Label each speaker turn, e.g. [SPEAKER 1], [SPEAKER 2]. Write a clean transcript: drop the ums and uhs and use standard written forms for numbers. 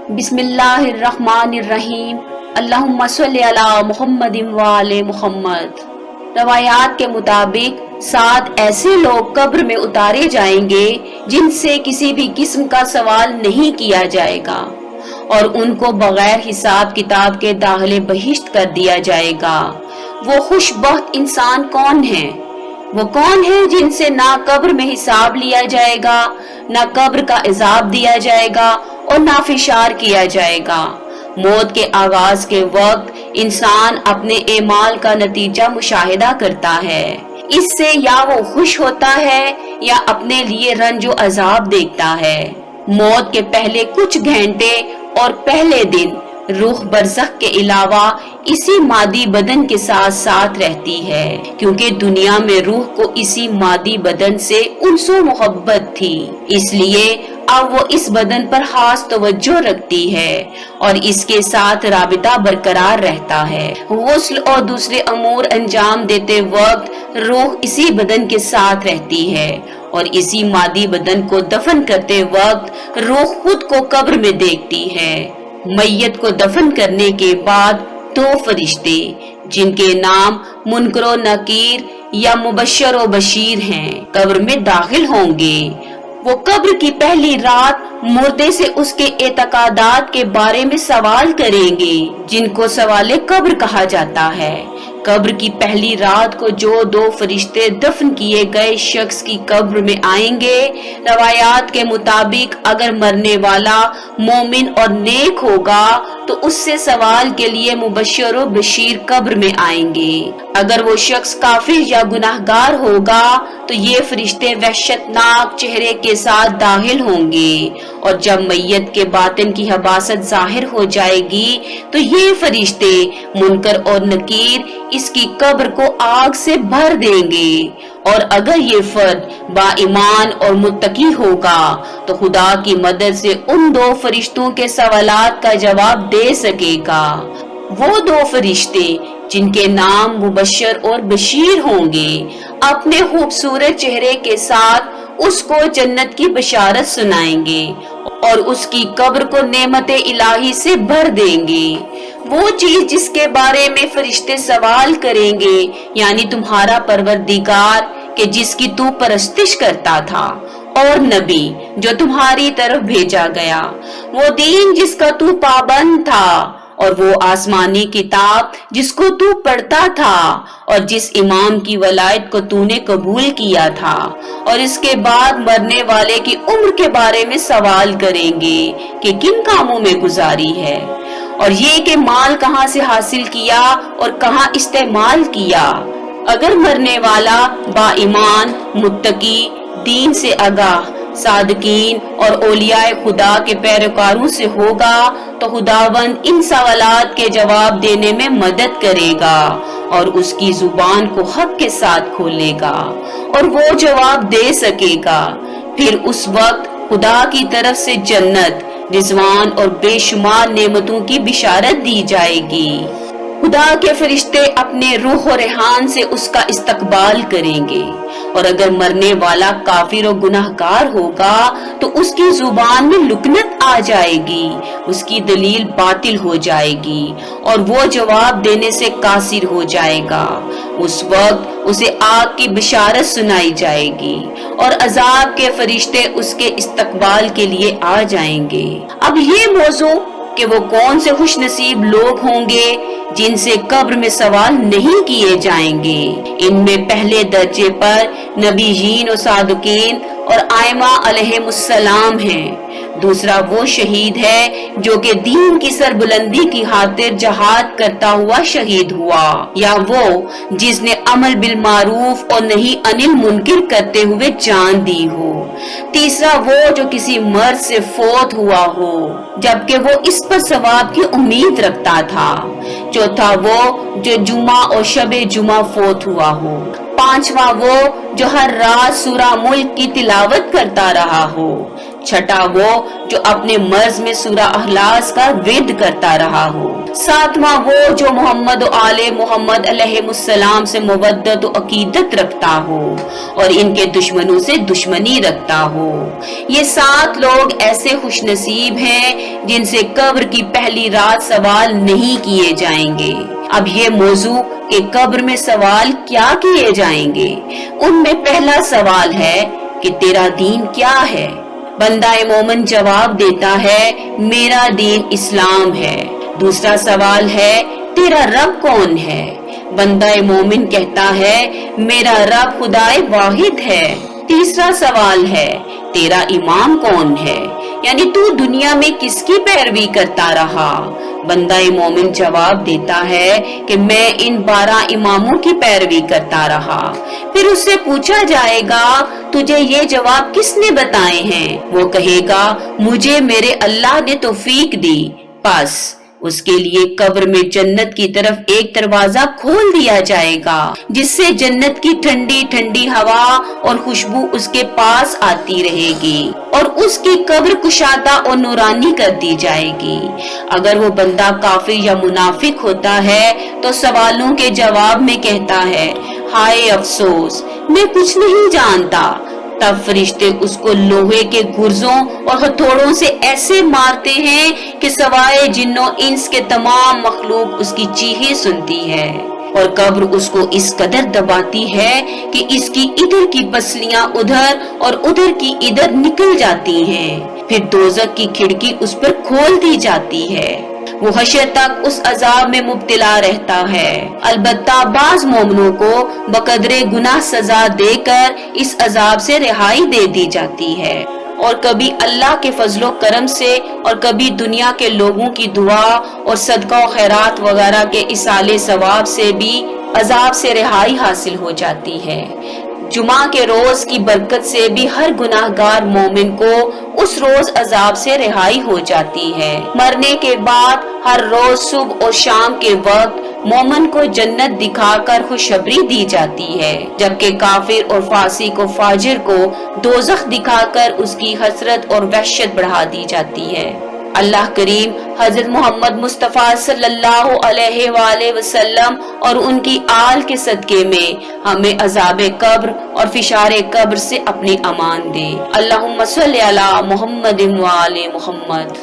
[SPEAKER 1] बिस्मिल्लाहिर्रहमानिर्रहीम। अल्लाहुम्मा सल्लि अला मुहम्मदिन व आले मुहम्मद। रवायात के मुताबिक 7 ऐसे लोग कब्र में उतारे जाएंगे जिनसे किसी भी किस्म का सवाल नहीं किया जाएगा और उनको बगैर हिसाब किताब के दाखिले बहिश्त कर दिया जाएगा। वो खुशबख्त इंसान कौन है? वो कौन है जिनसे ना कब्र में हिसाब लिया जाएगा, ना कब्र का इजाब दिया जाएगा और ना फिशार किया जाएगा। मौत के आगाज के वक्त इंसान अपने एमाल का नतीजा मुशाहिदा करता है। इससे या वो खुश होता है या अपने लिए रंजो अजाब देखता है। मौत के पहले कुछ घंटे और पहले दिन रूह बरज़ख के अलावा इसी मादी बदन के साथ साथ रहती है, क्योंकि दुनिया में रूह को इसी मादी बदन से उनसो मोहब्बत थी। इसलिए अब वो इस बदन पर खास तवज्जो रखती है और इसके साथ राबिता बरकरार रहता है। गुस्ल और दूसरे अमूर अंजाम देते वक्त रूह इसी बदन के साथ रहती है और इसी मादी बदन को दफन करते वक्त रूह खुद को कब्र में देखती है। मैयत को दफन करने के बाद 2 फरिश्ते जिनके नाम मुनकर व नकीर या मुबश्शिर व बशीर हैं, कब्र में दाखिल होंगे। वो कब्र की पहली रात मुर्दे से उसके एतकादात के बारे में सवाल करेंगे, जिनको सवाले कब्र कहा जाता है। कब्र की पहली रात को जो 2 फरिश्ते दफन किए गए शख्स की कब्र में आएंगे, रवायात के मुताबिक अगर मरने वाला मोमिन और नेक होगा तो उससे सवाल के लिए मुबश्शिर व बशीर कब्र में आएंगे। अगर वो शख्स काफिर या गुनाहगार होगा तो ये फरिश्ते वहशतनाक चेहरे के साथ दाखिल होंगे और जब मैयत के बातिन की हबासत जाहिर हो जाएगी तो ये फरिश्ते मुनकर और नकीर इसकी कब्र को आग से भर देंगे। और अगर ये फर्द बाईमान और मुत्तकी होगा तो खुदा की मदद से उन 2 फरिश्तों के सवालात का जवाब दे सकेगा। वो 2 फरिश्ते जिनके नाम मुबश्शिर और बशीर होंगे अपने खूबसूरत चेहरे के साथ उसको जन्नत की बशारत सुनाएंगे और उसकी कब्र को नेमते इलाही से भर देंगे। वो चीज जिसके बारे में फरिश्ते सवाल करेंगे, यानी तुम्हारा परवरदिगार कि जिसकी तू परस्तिश करता था, और नबी जो तुम्हारी तरफ भेजा गया, वो दीन जिसका तू पाबंद था, और वो आसमानी किताब जिसको तू पढ़ता था और जिस इमाम की वलायत को तूने कबूल किया था। और इसके बाद मरने वाले की उम्र के बारे में सवाल करेंगे कि किन कामों में गुजारी है, और ये कि माल कहाँ से हासिल किया और कहाँ इस्तेमाल किया। अगर मरने वाला बाईमान, मुत्तकी, दीन से आगाह, सादकीन और औलियाए खुदा के पैरोकारों से होगा तो खुदावंद इन सवालात के जवाब देने में मदद करेगा और उसकी जुबान को हक के साथ खोलेगा और वो जवाब दे सकेगा। फिर उस वक्त खुदा की तरफ से जन्नत, रिजवान और बेशुमार नेमतों की बिशारत दी जाएगी। खुदा के फरिश्ते अपने रूह और रेहान से उसका इस्तकबाल करेंगे और अगर मरने वाला काफिर और गुनाहगार होगा तो उसकी जुबान में लुकनत आ जाएगी, उसकी दलील बातिल हो जाएगी और वो जवाब देने से कासिर हो जाएगा। उस वक्त उसे आग की बिशारत सुनाई जाएगी और अजाब के फरिश्ते उसके इस्तकबाल के लिए आ जाएंगे। अब ये मौजू कि वो कौन से खुशनसीब लोग होंगे जिनसे कब्र में सवाल नहीं किए जाएंगे। इनमें पहले दर्जे पर नबीयीन और सादुकीन और आइमा अलैहिमुस्सलाम हैं। दूसरा वो शहीद है जो कि दीन की सरबुलंदी की खातिर जहाद करता हुआ शहीद हुआ, या वो जिसने अमल बिल मारूफ और नहीं अनिल मुनकिर करते हुए जान दी हो। तीसरा वो जो किसी मर्द से फोत हुआ हो जबकि वो इस पर सवाब की उम्मीद रखता था। चौथा वो जो जुमा और शबे जुमा फोत हुआ हो। पांचवा वो जो हर रात सूरा मुल्क की तिलावत करता रहा हो। छठा वो जो अपने मर्ज में सूरा अखलास का विर्द करता रहा हो। सातवां वो जो मोहम्मद और आले मोहम्मद अलैहिस्सलाम से मवद्दत और अकीदत रखता हो और इनके दुश्मनों से दुश्मनी रखता हो। ये 7 लोग ऐसे खुशनसीब हैं जिनसे कब्र की पहली रात सवाल नहीं किए जाएंगे। अब ये मौजू कि कब्र में सवाल क्या किए जाएंगे, उनमें पहला सवाल है कि तेरा दीन क्या है। बंदा मोमिन जवाब देता है मेरा दीन इस्लाम है। दूसरा सवाल है तेरा रब कौन है। बंदा मोमिन कहता है मेरा रब खुदाए वाहिद है। तीसरा सवाल है तेरा इमाम कौन है, यानी तू दुनिया में किसकी पैरवी करता रहा। बंदा मोमिन जवाब देता है कि मैं इन 12 इमामों की पैरवी करता रहा। फिर उससे पूछा जाएगा तुझे ये जवाब किसने बताए हैं। वो कहेगा मुझे मेरे अल्लाह ने तौफीक दी। बस उसके लिए कब्र में जन्नत की तरफ एक दरवाजा खोल दिया जाएगा जिससे जन्नत की ठंडी ठंडी हवा और खुशबू उसके पास आती रहेगी और उसकी कब्र कुशादा और नूरानी कर दी जाएगी। अगर वो बंदा काफिर या मुनाफिक होता है तो सवालों के जवाब में कहता है हाय अफसोस, मैं कुछ नहीं जानता। तब फरिश्ते उसको लोहे के गुर्जों और हथौड़ों से ऐसे मारते हैं कि सवाए जिन्नों इंस के तमाम मखलूक उसकी चीखें सुनती है और कब्र उसको इस कदर दबाती है कि इसकी इधर की पसलियां उधर और उधर की इधर निकल जाती हैं। फिर दोज़ख की खिड़की उस पर खोल दी जाती है। वो हशर तक उस अजाब में मुब्तला रहता है। अलबत्ता बाज मोमिनों को बकदरे गुनाह सजा देकर इस अजाब से रिहाई दे दी जाती है और कभी अल्लाह के फजलो करम से और कभी दुनिया के लोगों की दुआ और सदका और खैरात वगैरह के इसाले सवाब से भी अजाब से रिहाई हासिल हो जाती है। जुमा के रोज की बरकत से भी हर गुनाहगार मोमिन को उस रोज अजाब से रिहाई हो जाती है। मरने के बाद हर रोज सुबह और शाम के वक्त मोमिन को जन्नत दिखाकर खुशखबरी दी जाती है, जबकि काफिर और फासिक और फाजिर को दोज़ख दिखाकर उसकी हसरत और वहशत बढ़ा दी जाती है। अल्लाह करीम हजरत मोहम्मद मुस्तफ़ा सल्लल्लाहु अलैहि वसल्लम और उनकी आल के सदके में हमें अज़ाबे कब्र और फिशारे कब्र से अपनी अमान दे। अल्लाहुम्मा सल्ली अला मुहम्मदिन व आले मुहम्मद।